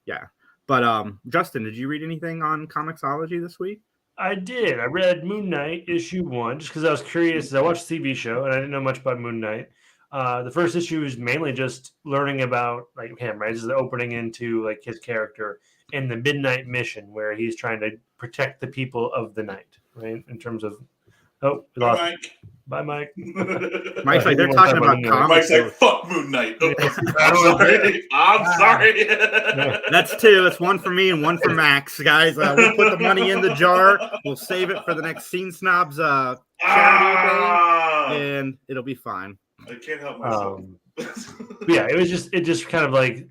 yeah. But Justin, did you read anything on ComiXology this week? I did. I read Moon Knight issue 1 just because I was curious. I watched the TV show and I didn't know much about Moon Knight. The first issue is mainly just learning about like him, right? This is the opening into like his character in the Midnight Mission, where he's trying to protect the people of the night, right? In terms of we lost Mike. Bye, Mike. Mike's like, they're talking about comics. Mike's like, fuck Moon Knight. Oh, I'm sorry. That's 2. It's 1 for me and 1 for Max, guys. We'll put the money in the jar. We'll save it for the next Scene Snobs charity thing, and it'll be fine. I can't help myself. Yeah, it just kind of like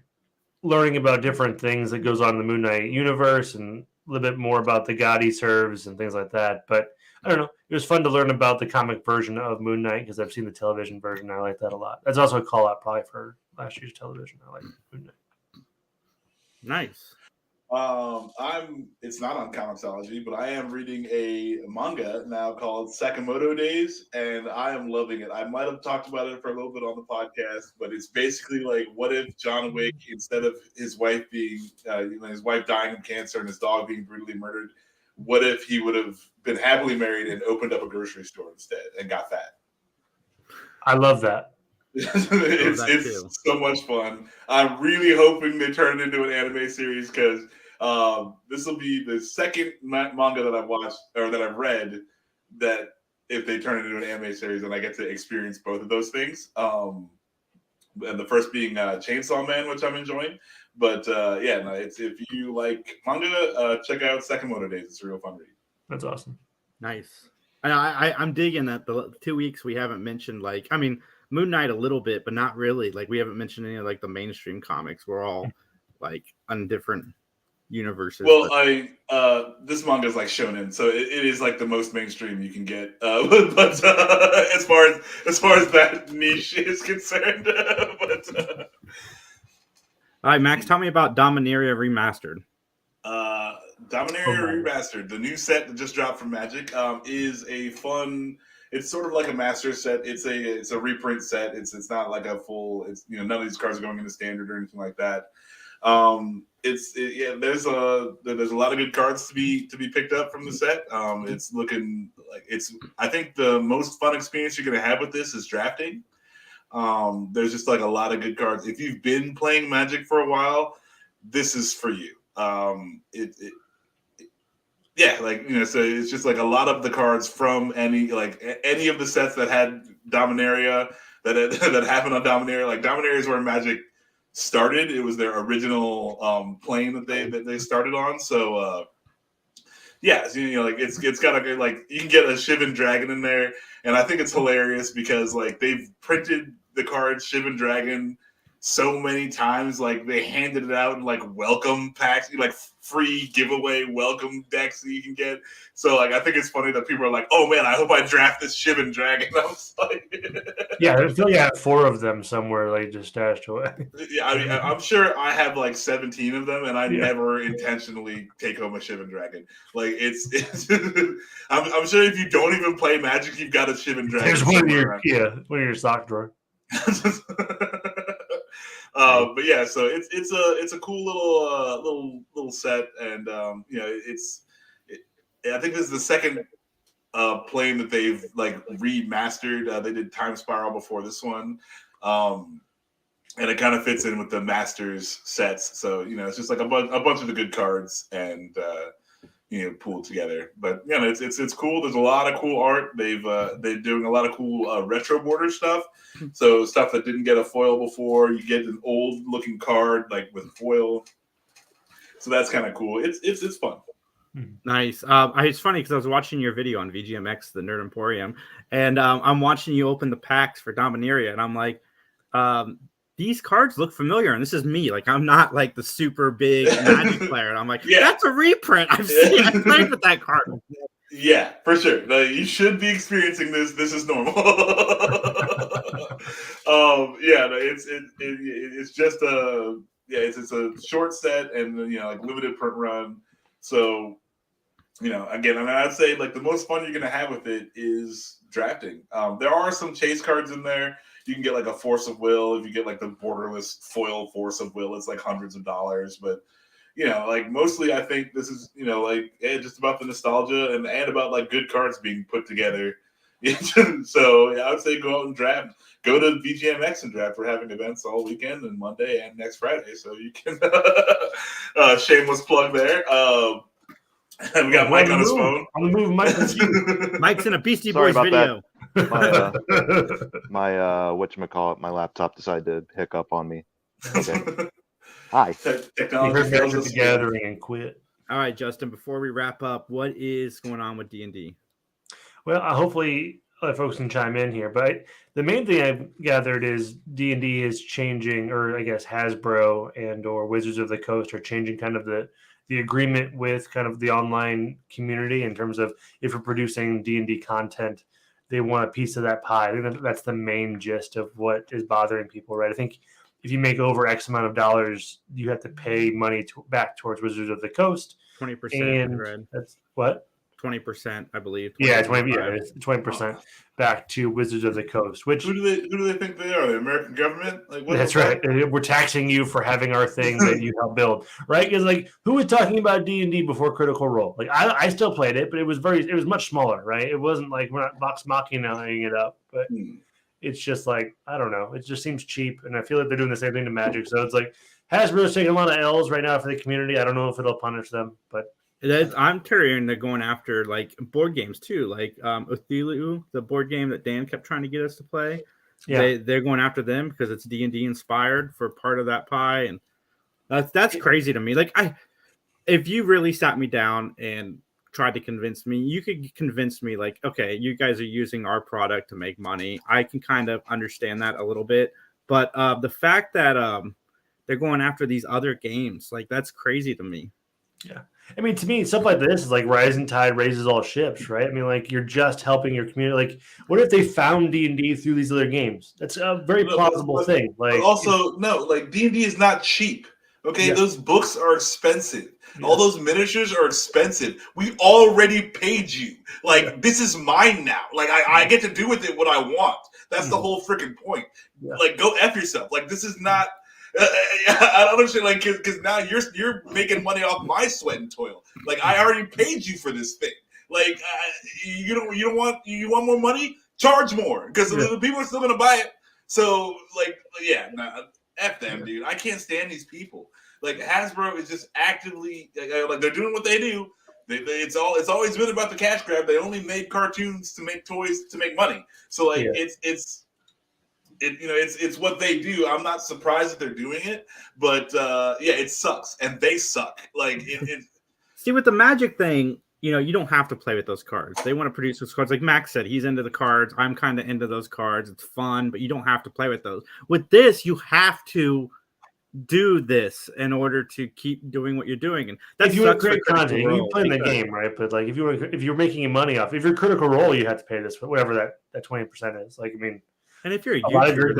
learning about different things that goes on in the Moon Knight universe and a little bit more about the god he serves and things like that. But I don't know. It was fun to learn about the comic version of Moon Knight because I've seen the television version. I like that a lot. That's also a call out probably for last year's television. I like Moon Knight. Nice. It's not on ComiXology, but I am reading a manga now called Sakamoto Days, and I am loving it. I might have talked about it for a little bit on the podcast, but it's basically like, what if John Wick, instead of his wife being, his wife dying of cancer and his dog being brutally murdered, what if he would have been happily married and opened up a grocery store instead and got fat? I love that. It's so much fun. I'm really hoping they turn it into an anime series because this will be the second manga that I've watched or that I've read that if they turn it into an anime series and I get to experience both of those things. And the first being Chainsaw Man, which I'm enjoying. But it's if you like manga, check out Sakamoto Days. It's a real fun read. That's awesome. Nice. I'm digging that the 2 weeks we haven't mentioned, like, I mean, Moon Knight a little bit, but not really. Like, we haven't mentioned any of like the mainstream comics. We're all like on different universes. Well, this manga is like shonen, so it is like the most mainstream you can get. But as far as that niche is concerned, all right, Max, tell me about Dominaria Remastered. Dominaria Remastered, the new set that just dropped from Magic, is a fun. It's sort of like a master set. It's a reprint set. It's not like a full. It's none of these cards are going into standard or anything like that. There's a lot of good cards to be picked up from the set. It's looking like I think the most fun experience you're gonna have with this is drafting. There's just like a lot of good cards. If you've been playing Magic for a while, this is for you. So it's just like a lot of the cards from any of the sets that had Dominaria that happened on Dominaria. Like Dominaria is where Magic started. It was their original plane that they started on. So it's got a good, like, you can get a Shivan Dragon in there, and I think it's hilarious because like they've printed the card Shivan Dragon so many times. Like they handed it out in like welcome packs, like free giveaway welcome decks that you can get. So like I think it's funny that people are like, "Oh man, I hope I draft this Shivan Dragon." I was like, yeah, I feel like I have 4 of them somewhere, like just stashed away. Yeah, I mean, I'm sure I have like 17 of them, and I never intentionally take home a Shivan Dragon. Like it's I'm sure if you don't even play Magic, you've got a Shivan Dragon. There's one in your sock drawer. But yeah, so it's a cool little set, and you know I think this is the second plane that they've like remastered. They did Time Spiral before this one, and it kind of fits in with the Masters sets. So you know it's just like a bunch of the good cards and you know pulled together. But you know it's cool. There's a lot of cool art. They're doing a lot of cool retro border stuff. So stuff that didn't get a foil before, you get an old looking card like with foil. So that's kind of cool. It's fun. Nice. It's funny because I was watching your video on VGMX, the Nerd Emporium, and I'm watching you open the packs for Dominaria, and I'm like, these cards look familiar, and this is me. Like I'm not like the super big Magic player, and I'm like, that's a reprint. I played with that card. Yeah, for sure. You should be experiencing this. This is normal. It's just it's a short set and you know like limited print run. So you know, again, and I'd say like the most fun you're gonna have with it is drafting. There are some chase cards in there. You can get like a Force of Will. If you get like the borderless foil Force of Will, it's like hundreds of dollars. But you know, like mostly I think this is, you know, like just about the nostalgia and about like good cards being put together. So yeah, I would say go out and draft. Go to VGMX and draft. We're having events all weekend and Monday and next Friday. So you can shameless plug there. We got Mike on his phone. I'm gonna move Mike. Mike's in a Beastie Boys video. My whatchamacallit, my laptop decided to hiccup on me. Okay. Hi. Technology fails us gathering and quit. All right, Justin, before we wrap up, what is going on with D&D? Well, hopefully other folks can chime in here, but the main thing I've gathered is D&D is changing, or I guess Hasbro and or Wizards of the Coast are changing kind of the agreement with kind of the online community in terms of if you're producing D&D content, they want a piece of that pie. I think that's the main gist of what is bothering people, right? I think if you make over X amount of dollars, you have to pay money back towards Wizards of the Coast. 20%. And that's what? 20%, I believe. 20% back to Wizards of the Coast. Which who do they think they are? The American government? Like what? That's right. We're taxing you for having our thing that you helped build, right? Because like, who was talking about D&D before Critical Role? Like, I still played it, but it was much smaller, right? It wasn't like we're not Vox Machina-ing it up, but it's just like I don't know. It just seems cheap, and I feel like they're doing the same thing to Magic. So it's like Hasbro's taking a lot of L's right now for the community. I don't know if it'll punish them, but. I'm hearing they're going after like board games too, like Cthulhu, the board game that Dan kept trying to get us to play. Yeah, they're going after them because it's D&D inspired for part of that pie, and that's crazy to me. Like if you really sat me down and tried to convince me, you could convince me like, okay, you guys are using our product to make money. I can kind of understand that a little bit, but the fact that they're going after these other games, like that's crazy to me. Yeah. I mean, to me, stuff like this is like rising tide raises all ships, right? I mean, like you're just helping your community. Like, what if they found D&D through these other games? That's a very plausible thing. Like, but also, like D&D is not cheap. Okay, those books are expensive. Yeah. All those miniatures are expensive. We already paid you. Like, this is mine now. Like, I get to do with it what I want. That's the whole freaking point. Yeah. Like, go F yourself. Like, this is not. I don't understand, like, because now you're making money off my sweat and toil. Like, I already paid you for this thing. Like, you want more money? Charge more, because the people are still gonna buy it. So, like, F them, dude. I can't stand these people. Like, Hasbro is just actively like they're doing what they do. It's always been about the cash grab. They only made cartoons to make toys to make money. So, like, it's what they do. I'm not surprised that they're doing it, but it sucks, and they suck. Like, see, with the Magic thing, you don't have to play with those cards. They want to produce those cards. Like Max said, he's into the cards. I'm kind of into those cards. It's fun, but you don't have to play with those. With this, you have to do this in order to keep doing what you're doing. And that's if you want to create content, you're playing the game, right? But like if you're making money off, if you're Critical Role, you have to pay this, whatever that 20% is. Like, I mean, and if you're a YouTuber,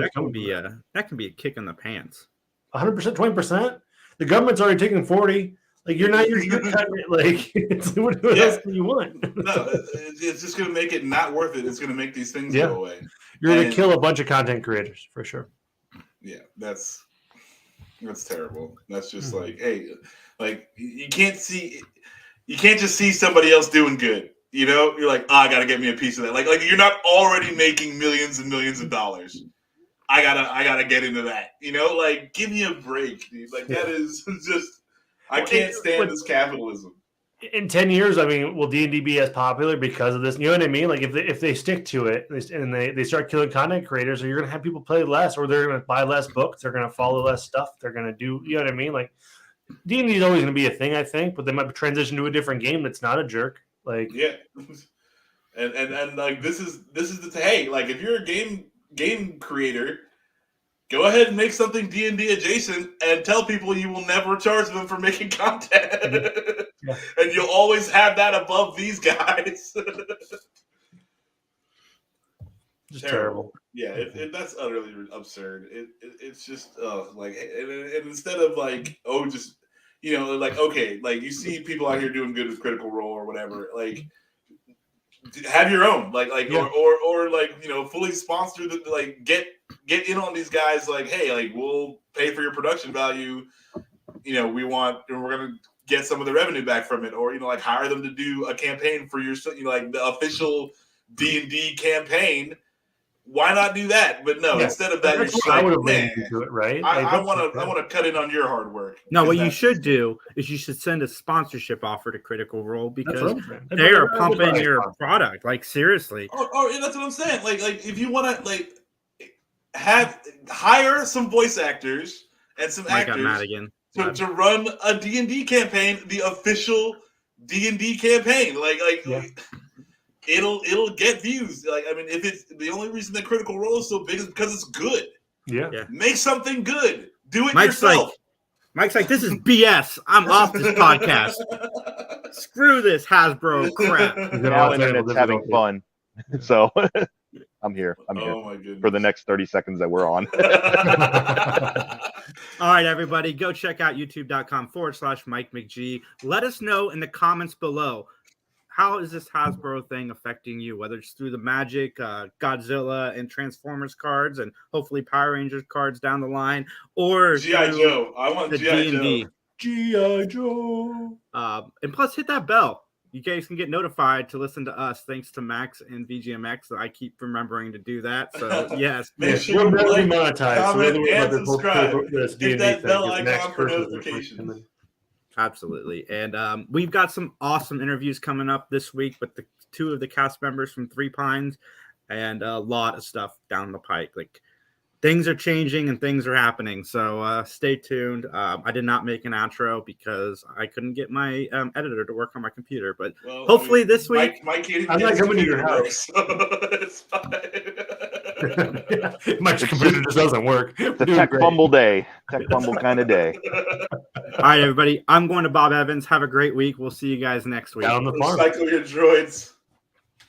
that can be a kick in the pants. 100%, 20%. The government's already taking 40%. Like you're cutting it. Like what else do you want? No, it's just going to make it not worth it. It's going to make these things go away. You're going to kill a bunch of content creators for sure. Yeah, that's terrible. That's just like, hey, like you can't just see somebody else doing good. You know, you're like, I gotta get me a piece of that. Like you're not already making millions and millions of dollars. I gotta get into that. You know, like give me a break, dude. Like that is just. I can't stand this capitalism. In 10 years, I mean, will D&D be as popular because of this? You know what I mean? Like if they stick to it and they start killing content creators, or you're going to have people play less, or they're going to buy less books, they're going to follow less stuff, they're going to do, you know what I mean? Like D&D is always going to be a thing, I think, but they might transition to a different game that's not a jerk. Like and like this is the hey, like if you're a game creator, go ahead and make something D&D adjacent and tell people you will never charge them for making content. Yeah. And you'll always have that above these guys. Just terrible. Yeah, that's utterly absurd. It's just like, and instead of like, just, like, okay, like you see people out here doing good with Critical Role or whatever, like have your own, like, or like, fully sponsored, like get in on these guys, like, hey, like we'll pay for your production value, we're gonna get some of the revenue back from it, or like hire them to do a campaign for your, like the official D&D campaign. Why not do that? But no, instead of that, I would have made you do it, right? I want to cut in on your hard work. No, what you should do is you should send a sponsorship offer to Critical Role, because they are pumping your product. Like seriously. Oh, that's what I'm saying. Like if you want to like hire some voice actors and some actors to run a D&D campaign, the official D&D campaign, It'll get views. Like, I mean, if it's the only reason that Critical Role is so big is because it's good. Yeah. Make something good. Do it yourself. Mike's like, this is BS. I'm off this podcast. Screw this Hasbro crap. Now internet's having fun. So I'm here. Oh my goodness. For the next 30 seconds that we're on. All right, everybody, go check out youtube.com/Mike McG. Let us know in the comments below. How is this Hasbro thing affecting you? Whether it's through the Magic, Godzilla, and Transformers cards, and hopefully Power Rangers cards down the line, or G.I. Joe. I want G.I. Joe. G.I. Joe. And plus, hit that bell. You guys can get notified to listen to us, thanks to Max and VGMX. So I keep remembering to do that. So yes, make sure you like, monetized, comment, and subscribe. Hit that bell icon for notifications. Absolutely. And we've got some awesome interviews coming up this week with the two of the cast members from Three Pines, and a lot of stuff down the pike. Like, things are changing and things are happening. So stay tuned. I did not make an outro because I couldn't get my editor to work on my computer. But hopefully this week. I'm not coming to your house. It's fine. My computer just doesn't work. It's a tech fumble day. Tech fumble kind of day. All right, everybody. I'm going to Bob Evans. Have a great week. We'll see you guys next week. Down the farm. Recycle your droids.